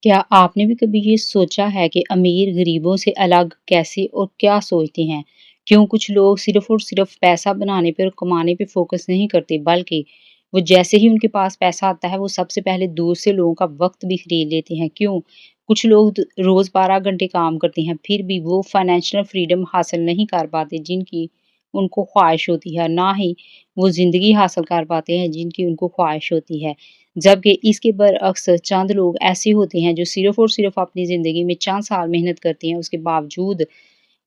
क्या आपने भी कभी ये सोचा है कि अमीर गरीबों से अलग कैसे और क्या सोचते हैं? क्यों कुछ लोग सिर्फ़ और सिर्फ़ पैसा बनाने पे और कमाने पे फ़ोकस नहीं करते, बल्कि वो जैसे ही उनके पास पैसा आता है, वो सबसे पहले दूसरे लोगों का वक़्त भी खरीद लेते हैं, क्यों? कुछ लोग रोज़ 12 घंटे काम करते हैं, फिर भी वो फाइनेंशियल फ्रीडम हासिल नहीं कर पाते, जिनकी उनको ख्वाहिश होती है, ना ही वो ज़िंदगी हासिल कर पाते हैं, जिनकी उनको ख्वाहिश होती है। जबकि इसके बरअक्स चंद लोग ऐसे होते हैं जो सिर्फ़ और सिर्फ़ अपनी ज़िंदगी में चंद साल मेहनत करते हैं, उसके बावजूद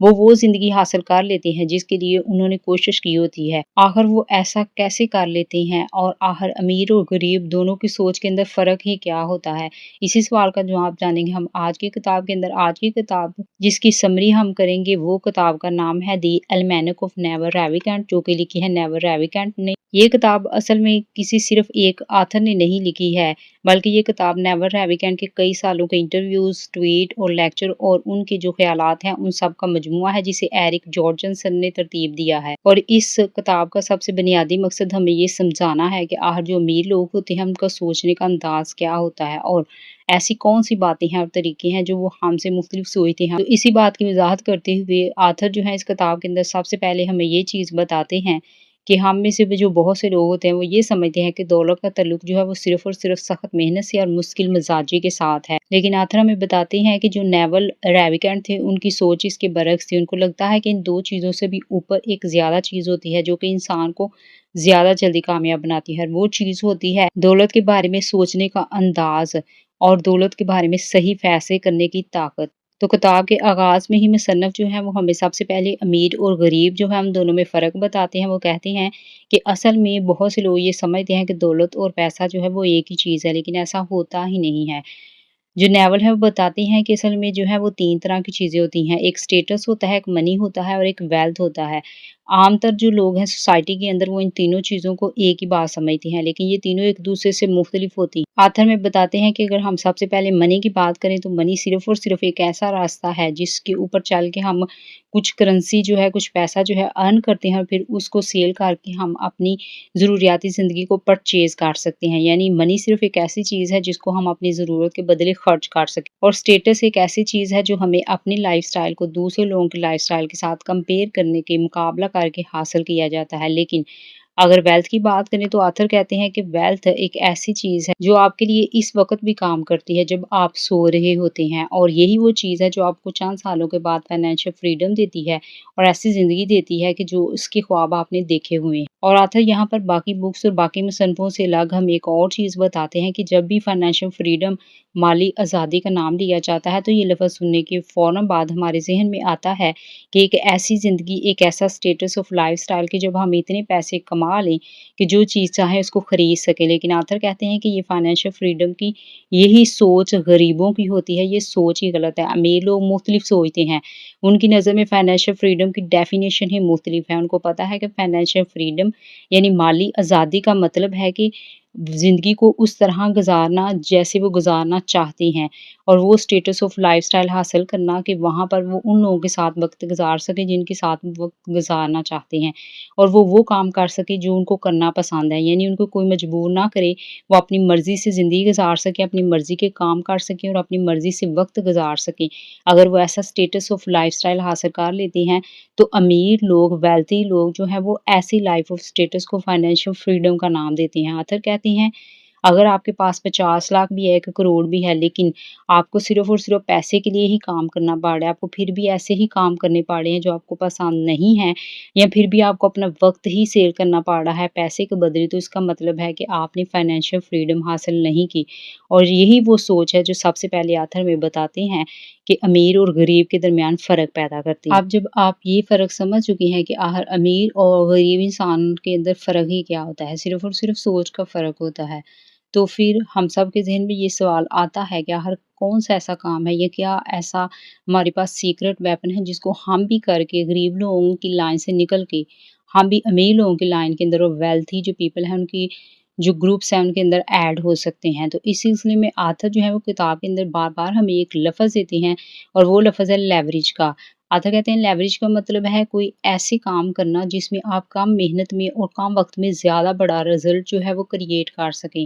वो ज़िंदगी हासिल कर लेते हैं जिसके लिए उन्होंने कोशिश की होती है। आखिर वो ऐसा कैसे कर लेते हैं और आखिर अमीर और गरीब दोनों की सोच के अंदर फ़र्क ही क्या होता है? इसी सवाल का जवाब जानेंगे हम आज की किताब के अंदर। आज की किताब जिसकी समरी हम करेंगे वो किताब का नाम है द एल्मेनक ऑफ नेवर रेविकेंट, जो कि लिखी है नेवर रेविकेंट ने। ये किताब असल में किसी सिर्फ़ एक ऑथर ने नहीं लिखी है, बल्कि ये किताब नेवर रेविकेंट के कई सालों के इंटरव्यूज़, ट्वीट और लेक्चर और उनके जो ख़यालात हैं, उन सब का मजमूआ है जिसे एरिक जॉर्जनसन ने तरतीब दिया है। और इस किताब का सबसे बुनियादी मकसद हमें ये समझाना है कि आखिर जो अमीर लोग होते हैं, उनका सोचने का अंदाज़ क्या होता है और ऐसी कौन-सी बातें हैं और तरीके हैं जो वो हमसे मुख्तलिफ सोचते हैं। तो इसी बात की वज़ाहत करते हुए ऑथर जो है इस किताब के अंदर सबसे पहले हमें ये चीज़ बताते हैं कि हम में से भी जो बहुत से लोग होते हैं वो ये समझते हैं कि दौलत का ताल्लुक जो है वो सिर्फ़ और सिर्फ़ सख्त मेहनत से और मुश्किल मिज़ाजी के साथ है। लेकिन आथर हमें बताते हैं कि जो नेवल रेविकेंट थे उनकी सोच इसके बरक्स थी। उनको लगता है कि इन 2 चीज़ों से भी ऊपर एक ज़्यादा चीज़ होती है जो कि इंसान को ज़्यादा जल्दी कामयाब बनाती है। वो चीज़ होती है दौलत के बारे में सोचने का अंदाज़ और दौलत के बारे में सही फ़ैसले करने की ताकत। तो किताब के आगाज़ में ही मुसन्निफ़ जो है वो हमें सबसे पहले अमीर और गरीब जो है हम दोनों में फ़र्क बताते हैं। वो कहते हैं कि असल में बहुत से लोग ये समझते हैं कि दौलत और पैसा जो है वो एक ही चीज़ है, लेकिन ऐसा होता ही नहीं है। जो नेवल है वो बताते हैं कि असल में जो है वो 3 तरह की चीज़ें होती हैं। एक स्टेटस होता है, एक मनी होता है और एक वेल्थ होता है। आमतौर जो लोग हैं सोसाइटी के अंदर वो इन तीनों चीज़ों को एक ही बात समझते हैं, लेकिन ये तीनों एक-दूसरे से मुख्तलिफ होती हैं। आथर में बताते हैं कि अगर हम सबसे पहले मनी की बात करें तो मनी सिर्फ़ और सिर्फ़ एक ऐसा रास्ता है जिसके ऊपर चल के हम कुछ करेंसी जो है, कुछ पैसा जो है अर्न करते हैं और फिर उसको सेल करके हम अपनी ज़रूरियाती ज़िंदगी को परचेज़ कर सकते हैं। यानी मनी सिर्फ़ एक ऐसी चीज़ है जिसको हम अपनी ज़रूरत के बदले खर्च कर सकें और स्टेटस एक ऐसी चीज़ है जो हमें अपनी लाइफ़स्टाइल को दूसरे लोगों की लाइफ़स्टाइल के साथ कंपेयर करने के मुकाबला करके हासिल किया जाता है। लेकिन अगर वेल्थ की बात करें तो ऑथर कहते हैं कि वेल्थ एक ऐसी चीज़ है जो आपके लिए इस वक़्त भी काम करती है जब आप सो रहे होते हैं और यही वो चीज़ है जो आपको चंद सालों के बाद फाइनेंशियल फ्रीडम देती है और ऐसी ज़िंदगी देती है कि जो उसके ख्वाब आपने देखे हुए हैं। और ऑथर यहाँ पर बाकी बुक्स और बाकी मुसन्निफ़ों से अलग हम एक और चीज़ बताते हैं कि जब भी फाइनेंशियल फ्रीडम, माली आज़ादी का नाम लिया जाता है तो ये लफ़्ज़ सुनने के फ़ौरन बाद हमारे ज़हन में आता है कि एक ऐसी ज़िंदगी, एक ऐसा स्टेटस ऑफ लाइफ़स्टाइल कि जब हम इतने पैसे कमा लें कि जो चीज़ चाहें उसको खरीद सकें। लेकिन ऑथर कहते हैं कि ये फाइनेंशियल फ्रीडम की यही सोच गरीबों की होती है, ये सोच ही गलत है। अमीर लोग मुख्तलिफ सोचते हैं। उनकी नज़र में फाइनेंशियल फ्रीडम की डेफिनिशन ही मुख्तलिफ है। उनको पता है कि फाइनेंशियल फ्रीडम यानी माली आज़ादी का मतलब है कि ज़िंदगी को उस तरह गुज़ारना जैसे वो गुज़ारना चाहते हैं और वो स्टेटस ऑफ लाइफ़स्टाइल हासिल करना कि वहाँ पर वो उन लोगों के साथ वक़्त गुज़ार सकें जिनके साथ वो वक़्त गुज़ारना चाहते हैं और वो काम कर सकें जो उनको करना पसंद है। यानी उनको कोई मजबूर ना करे, वो अपनी मर्ज़ी से ज़िंदगी गुज़ार सकें, अपनी मर्ज़ी के काम कर सकें और अपनी मर्ज़ी से वक़्त गुज़ार सकें। अगर वो ऐसा स्टेटस ऑफ लाइफ़स्टाइल हासिल कर लेते हैं, तो अमीर लोग, वेल्थी लोग जो हैं वो ऐसी लाइफ़ ऑफ स्टेटस को फाइनेंशियल फ्रीडम का नाम देते हैं। ऑथर कहते हैं अगर आपके पास 50 लाख भी है, 1 करोड़ भी है, लेकिन आपको सिर्फ़ और सिर्फ़ पैसे के लिए ही काम करना पड़ रहा है, आपको फिर भी ऐसे ही काम करने पड़ रहे हैं जो आपको पसंद नहीं है या फिर भी आपको अपना वक़्त ही सेल करना पड़ रहा है पैसे के बदले, तो इसका मतलब है कि आपने फाइनेंशियल फ्रीडम हासिल नहीं की। और यही वो सोच है जो सबसे पहले ऑथर में बताते हैं कि अमीर और गरीब के दरमियान फ़र्क पैदा करती है। अब जब आप ये फ़र्क समझ चुकी हैं कि आखिर अमीर और गरीब इंसान के अंदर फ़र्क ही क्या होता है, सिर्फ़ और सिर्फ़ सोच का फ़र्क होता है। तो फिर हम सब के ज़हन में ये सवाल आता है कि आखिर कौन-सा ऐसा काम है या क्या ऐसा हमारे पास सीक्रेट वेपन है जिसको हम भी करके गरीब लोगों की लाइन से निकल के हम भी अमीर लोगों की लाइन के अंदर और वेल्थी जो पीपल हैं उनकी जो ग्रुप्स हैं उनके अंदर ऐड हो सकते हैं। तो इस सिलसिले में ऑथर जो है वो किताब के अंदर बार-बार हमें एक लफ़्ज़ देते हैं और वो लफ़्ज़ है लेवरेज का। आथा कहते हैं लेवरेज का मतलब है कोई ऐसे काम करना जिसमें आप कम मेहनत में और कम वक्त में ज़्यादा बड़ा रिजल्ट जो है वो क्रिएट कर सकें।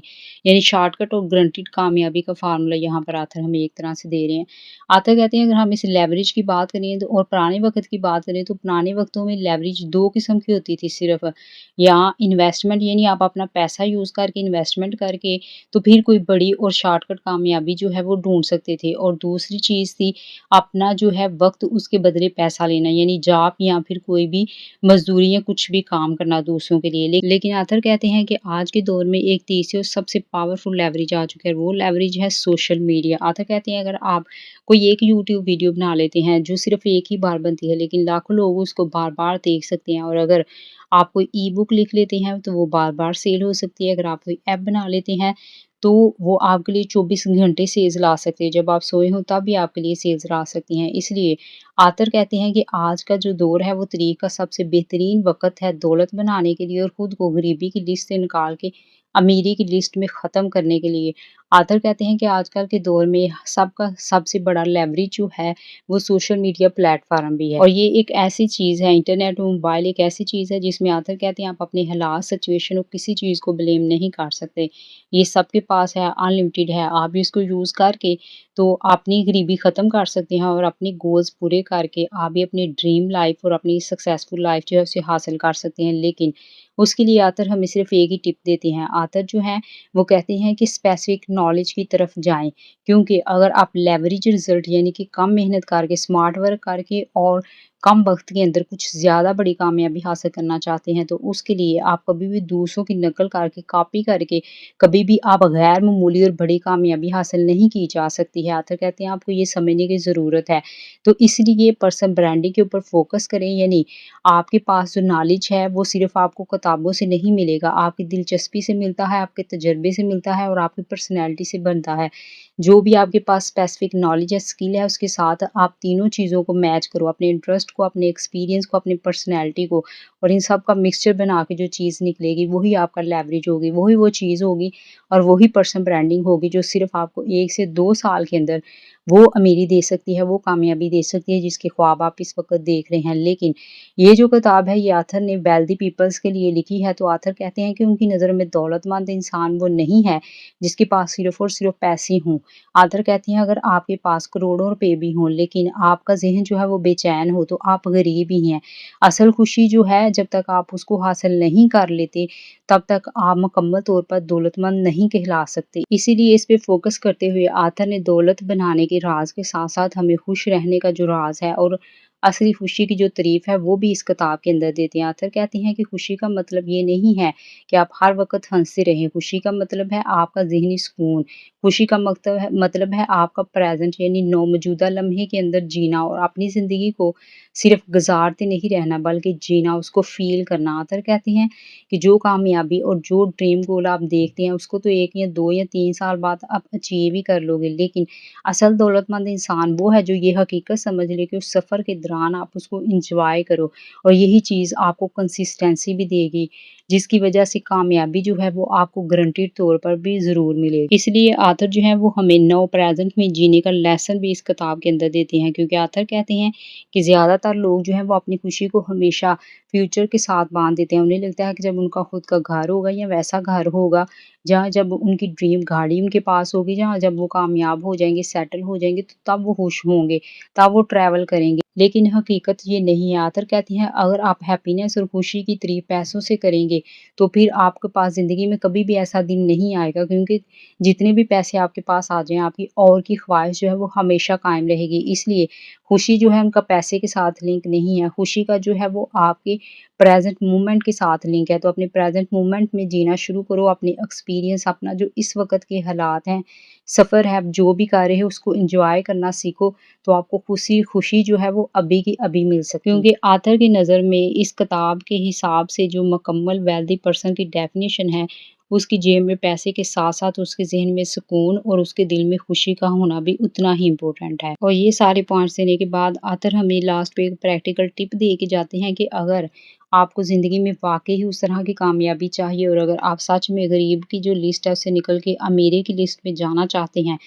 यानी शॉर्टकट और गारंटीड कामयाबी का फार्मूला यहाँ पर आथर हमें एक तरह से दे रहे हैं। आथर कहते हैं अगर हम इस लेवरेज की बात करें तो और पुराने वक्त की बात करें तो पुराने वक्तों में लेवरेज 2 किस्म की होती थी सिर्फ, या इन्वेस्टमेंट यानी आप अपना पैसा यूज़ करके इन्वेस्टमेंट करके तो फिर कोई बड़ी और शॉर्टकट कामयाबी जो है वो ढूँढ सकते थे, और दूसरी चीज़ थी अपना जो है वक़्त उसके बदले पैसा लेना, यानी जॉब या फिर कोई भी मज़दूरी या कुछ भी काम करना दूसरों के लिए। लेकिन ऑथर कहते हैं कि आज के दौर में एक तीसरी और सबसे पावरफुल लेवरेज आ चुका है, वो लेवरेज है सोशल मीडिया। ऑथर कहते हैं अगर आप कोई एक यूट्यूब वीडियो बना लेते हैं जो सिर्फ़ एक ही बार बनती है लेकिन लाखों लोग उसको बार-बार देख सकते हैं, और अगर आप कोई ई-बुक लिख लेते हैं तो वो बार-बार सेल हो सकती है। अगर आप कोई ऐप बना लेते हैं तो वो आपके लिए 24 घंटे सेल्स ला सकती है। जब आप सोए हों तब भी आपके लिए सेल्स ला सकती हैं। इसलिए आथर कहते हैं कि आज का जो दौर है वो तरीक का सबसे बेहतरीन वक़्त है दौलत बनाने के लिए और खुद को गरीबी की लिस्ट से निकाल के अमीरी की लिस्ट में ख़त्म करने के लिए। आथर कहते हैं कि आजकल के दौर में सबका सबसे बड़ा लेवरेज जो है वो सोशल मीडिया प्लेटफ़ॉर्म भी है, और ये एक ऐसी चीज़ है, इंटरनेट और मोबाइल एक ऐसी चीज़ है जिसमें आथर कहते हैं आप अपने हालात, सिचुएशन और किसी चीज़ को ब्लेम नहीं कर सकते। ये सबके पास है, अनलिमिटेड है। आप भी इसको यूज़ करके तो अपनी गरीबी ख़त्म कर सकते हैं और अपने गोल्स पूरे करके आप भी अपनी ड्रीम लाइफ़ और अपनी सक्सेसफुल लाइफ़ जो है उसे हासिल कर सकते हैं। लेकिन उसके लिए आथर हमें सिर्फ़ एक ही टिप देते हैं। आथर जो हैं वो कहते हैं कि स्पेसिफ़िक नॉलेज की तरफ जाएँ, क्योंकि अगर आप लेवरेज रिज़ल्ट यानी कि कम मेहनत करके, स्मार्ट वर्क करके और कम वक़्त के अंदर कुछ ज़्यादा बड़ी कामयाबी हासिल करना चाहते हैं, तो उसके लिए आप कभी भी दूसरों की नकल करके, कॉपी करके कभी भी आप गैर मामूली और बड़ी कामयाबी हासिल नहीं की जा सकती है। आथर कहते हैं आपको ये समझने की ज़रूरत है। तो इसलिए पर्सनल ब्रांडिंग के ऊपर फ़ोकस करें, यानी आपके पास जो नॉलेज है वो सिर्फ़ आपको किताबों से नहीं मिलेगा, आपकी दिलचस्पी से मिलता है, आपके तजुर्बे से मिलता है और आपकी पर्सनैलिटी से बनता है। जो भी आपके पास स्पेसिफ़िक नॉलेज है, स्किल है, उसके साथ आप तीनों चीज़ों को मैच करो, अपने इंटरेस्ट को, अपने एक्सपीरियंस को, अपनी पर्सनैलिटी को, और इन सब का मिक्सचर बना के जो चीज़ निकलेगी वही आपका लेवरेज होगी, वही वो चीज़ होगी और वही पर्सनल ब्रांडिंग होगी जो सिर्फ़ आपको 1 से 2 साल के अंदर वो अमीरी दे सकती है, वो कामयाबी दे सकती है जिसके ख्वाब आप इस वक़्त देख रहे हैं। लेकिन ये जो किताब है ये ऑथर ने वेल्दी पीपल्स के लिए लिखी है, तो ऑथर कहते हैं कि उनकी नज़र में दौलतमंद इंसान वो नहीं है जिसके पास सिर्फ़ और सिर्फ़ पैसे हों। ऑथर कहती हैं अगर आपके पास करोड़ों रुपए भी हों लेकिन आपका ज़हन जो है वो बेचैन हो तो आप गरीब ही हैं। असल खुशी जो है जब तक आप उसको हासिल नहीं कर लेते तब तक आप मुकम्मल तौर पर दौलतमंद नहीं कहला सकते। इसीलिए इस पे फ़ोकस करते हुए ऑथर ने दौलत बनाने के राज़ के साथ-साथ हमें खुश रहने का जो राज़ है और असली खुशी की जो तारीफ़ है वो भी इस किताब के अंदर देते हैं। ऑथर कहते हैं कि खुशी का मतलब ये नहीं है कि आप हर वक़्त हँसते रहें, खुशी का मतलब है आपका ज़हनी सुकून। खुशी का मतलब है आपका प्रेज़ेंट यानी मौजूदा लम्हे के अंदर जीना और अपनी ज़िंदगी को सिर्फ़ गुज़ारते नहीं रहना बल्कि जीना, उसको फ़ील करना। ऑथर कहते हैं कि जो कामयाबी और जो ड्रीम गोल आप देखते हैं उसको तो 1 या 2 या 3 साल बाद आप अचीव ही कर लोगे, लेकिन असल दौलतमंद इंसान वो है जो ये हकीकत समझ ले कि उस सफ़र के दौरान आप उसको एन्जॉय करो, और यही चीज़ आपको कंसिस्टेंसी भी देगी, जिसकी वजह से कामयाबी जो है वो आपको गारंटीड तौर पर भी ज़रूर मिलेगी। इसलिए ऑथर जो है वो हमें नाउ प्रेज़ेंट में जीने का लेसन भी इस किताब के अंदर देते हैं, क्योंकि ऑथर कहते हैं कि ज़्यादातर लोग जो हैं वो अपनी खुशी को हमेशा फ्यूचर के साथ बाँध देते हैं। उन्हें लगता है कि जब उनका खुद का घर होगा या वैसा घर होगा जहाँ जब उनकी ड्रीम गाड़ी उनके पास होगी, जहाँ जब वो कामयाब हो जाएँगे, सेटल हो जाएँगे तो तब वो खुश होंगे, तब वो ट्रैवल करेंगे। लेकिन हकीकत ये नहीं है। ऑथर कहती हैं अगर आप हैप्पीनेस और खुशी की तारीफ़ पैसों से करेंगे तो फिर आपके पास ज़िंदगी में कभी भी ऐसा दिन नहीं आएगा, क्योंकि जितने भी पैसे आपके पास आ जाएँ आपकी और की ख्वाहिश जो है वो हमेशा कायम रहेगी। इसलिए खुशी जो है उनका पैसे के साथ लिंक नहीं है, खुशी का जो है वो आपके प्रेज़ेंट मोमेंट के साथ लिंक है। तो अपने प्रेज़ेंट मोमेंट में जीना शुरू करो, अपने एक्सपीरियंस अपना जो इस वक़्त के हालात हैं, सफ़र है, आप जो भी कर रहे हो उसको एन्जॉय करना सीखो, तो आपको खुशी जो है वो अभी की अभी मिल सकती है। क्योंकि ऑथर की नज़र में इस किताब के हिसाब से जो मुकम्मल वेल्दी पर्सन की डेफ़िनिशन है, उसकी जेब में पैसे के साथ-साथ उसके ज़हन में सुकून और उसके दिल में खुशी का होना भी उतना ही इम्पोर्टेंट है। और ये सारे पॉइंट्स देने के बाद ऑथर हमें लास्ट पे एक प्रैक्टिकल टिप दे के जाते हैं कि अगर आपको ज़िंदगी में वाक़ई ही उस तरह की कामयाबी चाहिए और अगर आप सच में गरीब की जो लिस्ट है उससे निकल के अमीरी की लिस्ट में जाना चाहते हैं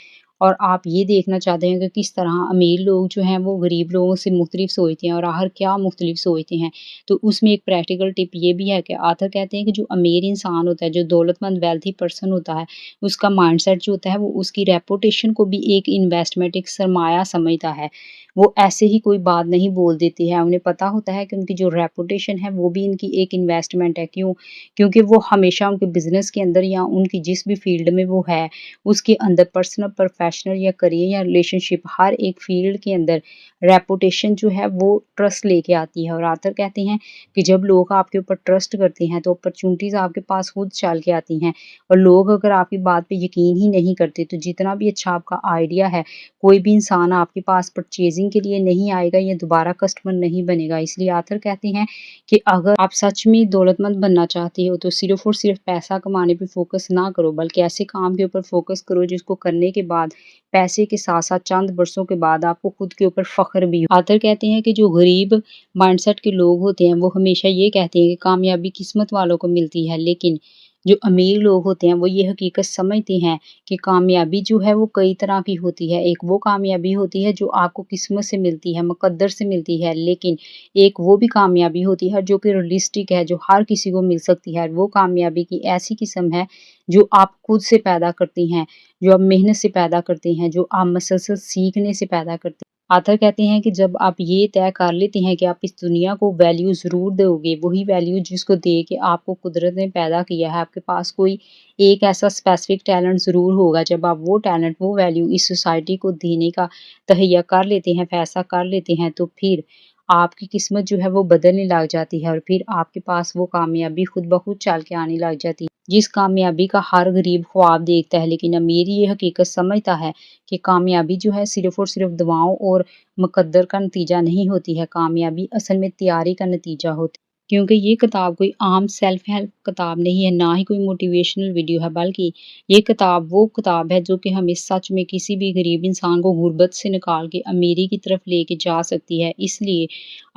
और आप ये देखना चाहते हैं कि किस तरह अमीर लोग जो हैं वो गरीब लोगों से मुख्तलिफ सोचते हैं और आखिर क्या मुख्तलिफ सोचते हैं। तो उसमें एक प्रैक्टिकल टिप ये भी है कि आथर कहते हैं कि जो अमीर इंसान होता है, जो दौलतमंद वेल्थी पर्सन होता है, उसका माइंडसेट जो होता है वो उसकी रेपुटेशन को भी एक इन्वेस्टमेंट, एक सरमाया समझता है। वो ऐसे ही कोई बात नहीं बोल देती है, उन्हें पता होता है कि उनकी जो रेपुटेशन है वो भी इनकी एक इन्वेस्टमेंट है। क्यों? क्योंकि वो हमेशा उनके बिज़नेस के अंदर या उनकी जिस भी फील्ड में वो है, उसके अंदर पर्सनल, प्रोफेशनल या करियर या रिलेशनशिप हर एक फील्ड के अंदर रेपुटेशन जो है वो ट्रस्ट लेके आती है। और आथर कहते हैं कि जब लोग आपके ऊपर ट्रस्ट करते हैं तो अपॉर्चुनिटीज़ आपके पास खुद चल के आती हैं। और लोग अगर आपकी बात पे यकीन ही नहीं करते तो जितना भी अच्छा आपका आइडिया है, कोई भी इंसान आपके पास परचेजिंग के लिए नहीं आएगा या दोबारा कस्टमर नहीं बनेगा। इसलिए आथर कहते हैं कि अगर आप सच में दौलतमंद बनना चाहते हो तो सिर्फ़ और सिर्फ़ पैसा कमाने पे फ़ोकस ना करो, बल्कि ऐसे काम के ऊपर फ़ोकस करो जिसको करने के बाद पैसे के साथ-साथ चंद बरसों के बाद आपको खुद के ऊपर फ़ख्र भी हो। आथर कहते हैं कि जो गरीब माइंडसेट के लोग होते हैं वो हमेशा ये कहते हैं कि कामयाबी किस्मत वालों को मिलती है, लेकिन जो अमीर लोग होते हैं वो ये हकीकत समझते हैं कि कामयाबी जो है वो कई तरह की होती है। एक वो कामयाबी होती है जो आपको किस्मत से मिलती है, मुक़द्दर से मिलती है, लेकिन एक वो भी कामयाबी होती है जो कि रियलिस्टिक है, जो हर किसी को मिल सकती है। वो कामयाबी की ऐसी किस्म है जो आप खुद से पैदा करती हैं, जो आप मेहनत से पैदा करते हैं, जो आप मसलसल सीखने से पैदा करते हैं। आथर कहते हैं कि जब आप ये तय कर लेते हैं कि आप इस दुनिया को वैल्यू ज़रूर दोगे, वही वैल्यू जिसको दे के आपको कुदरत ने पैदा किया है, आपके पास कोई एक ऐसा स्पेसिफिक टैलेंट ज़रूर होगा। जब आप वो टैलेंट, वो वैल्यू इस सोसाइटी को देने का तहैया कर लेते हैं, फैसला कर लेते हैं, तो फिर आपकी किस्मत जो है वो बदलने लग जाती है और फिर आपके पास वो कामयाबी खुद ब खुद चल के आने लग जाती है। जिस कामयाबी का हर गरीब ख्वाब देखता है, लेकिन अमीर ये हकीकत समझता है कि कामयाबी जो है सिर्फ़ और सिर्फ़ दुआओं और मुक़द्दर का नतीजा नहीं होती है, कामयाबी असल में तैयारी का नतीजा होती है। क्योंकि ये किताब कोई आम सेल्फ हेल्प किताब नहीं है, ना ही कोई मोटिवेशनल वीडियो है, बल्कि ये किताब वो किताब है जो कि हमें सच में किसी भी गरीब इंसान को गुर्बत से निकाल के अमीरी की तरफ लेके जा सकती है। इसलिए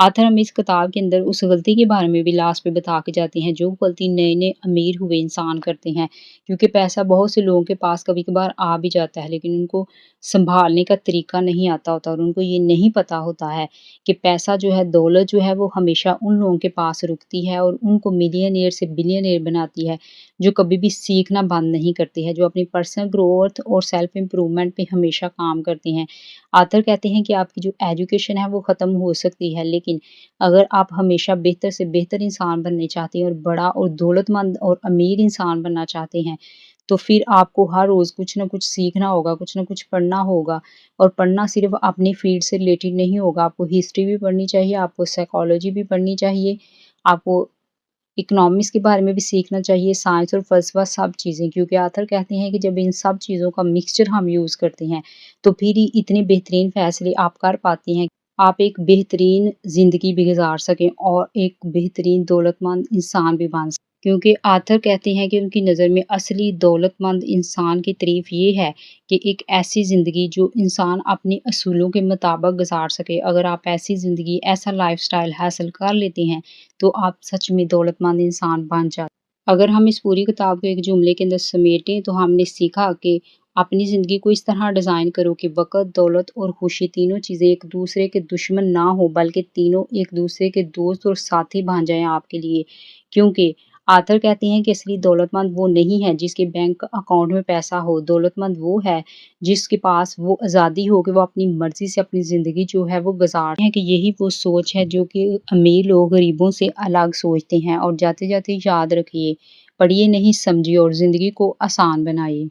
आथर हमें इस किताब के अंदर उस गलती के बारे में भी लास्ट में बता के जाते हैं जो गलती नए-नए अमीर हुए इंसान करते हैं। क्योंकि पैसा बहुत से लोगों के पास कभी-कभार आ भी जाता है, लेकिन उनको सँभालने का तरीका नहीं आता होता और उनको ये नहीं पता होता है कि पैसा जो है, दौलत जो है वो हमेशा उन लोगों के पास रुकती है और उनको मिलियनेयर से बिलियनेयर बनाती है, जो कभी भी सीखना बंद नहीं करती है, जो अपनी पर्सनल ग्रोथ और सेल्फ इम्प्रूवमेंट पे हमेशा काम करते हैं। आथर कहते हैं कि आपकी जो एजुकेशन है वो ख़त्म हो सकती है, लेकिन अगर आप हमेशा बेहतर से बेहतर इंसान बनना चाहते हैं और बड़ा और दौलतमंद और अमीर इंसान बनना चाहते हैं, तो फिर आपको हर रोज़ कुछ न कुछ सीखना होगा, कुछ न कुछ पढ़ना होगा। और पढ़ना सिर्फ़ अपनी फ़ील्ड से रिलेटेड नहीं होगा, आपको हिस्ट्री भी पढ़नी चाहिए, आपको साइकोलॉजी भी पढ़नी चाहिए, आपको इकोनॉमिक्स के बारे में भी सीखना चाहिए, साइंस और फ़लसफ़ा सब चीज़ें। क्योंकि आथर कहते हैं कि जब इन सब चीज़ों का मिक्सचर हम यूज़ करते हैं, तो फिर ही इतने बेहतरीन फ़ैसले आप कर पाते हैं, आप एक बेहतरीन ज़िंदगी भी गुज़ार सकें और एक बेहतरीन दौलतमंद इंसान भी बन सकें। क्योंकि आथर कहते हैं कि उनकी नज़र में असली दौलतमंद इंसान की तारीफ़ ये है कि एक ऐसी ज़िंदगी जो इंसान अपने असूलों के मुताबिक गुज़ार सके। अगर आप ऐसी ज़िंदगी, ऐसा लाइफ़स्टाइल हासिल कर लेते हैं, तो आप सच में दौलतमंद इंसान बन जाते हैं। अगर हम इस पूरी किताब को एक जुमले के अंदर समेटें तो हमने सीखा कि अपनी ज़िंदगी को इस तरह डिज़ाइन करो कि वक़्त, दौलत और खुशी तीनों चीज़ें एक दूसरे के दुश्मन ना हो, बल्कि तीनों एक दूसरे के दोस्त और साथी बन जाएँ आपके लिए। क्योंकि आथर कहते हैं कि असली दौलतमंद वो नहीं है जिसके बैंक अकाउंट में पैसा हो, दौलतमंद वो है जिसके पास वो आज़ादी हो कि वो अपनी मर्ज़ी से अपनी ज़िंदगी जो है वो गुज़ार हैं। कि यही वो सोच है जो कि अमीर लोग गरीबों से अलग सोचते हैं। और जाते-जाते याद रखिए, पढ़िए नहीं समझिए और ज़िंदगी को आसान बनाइए।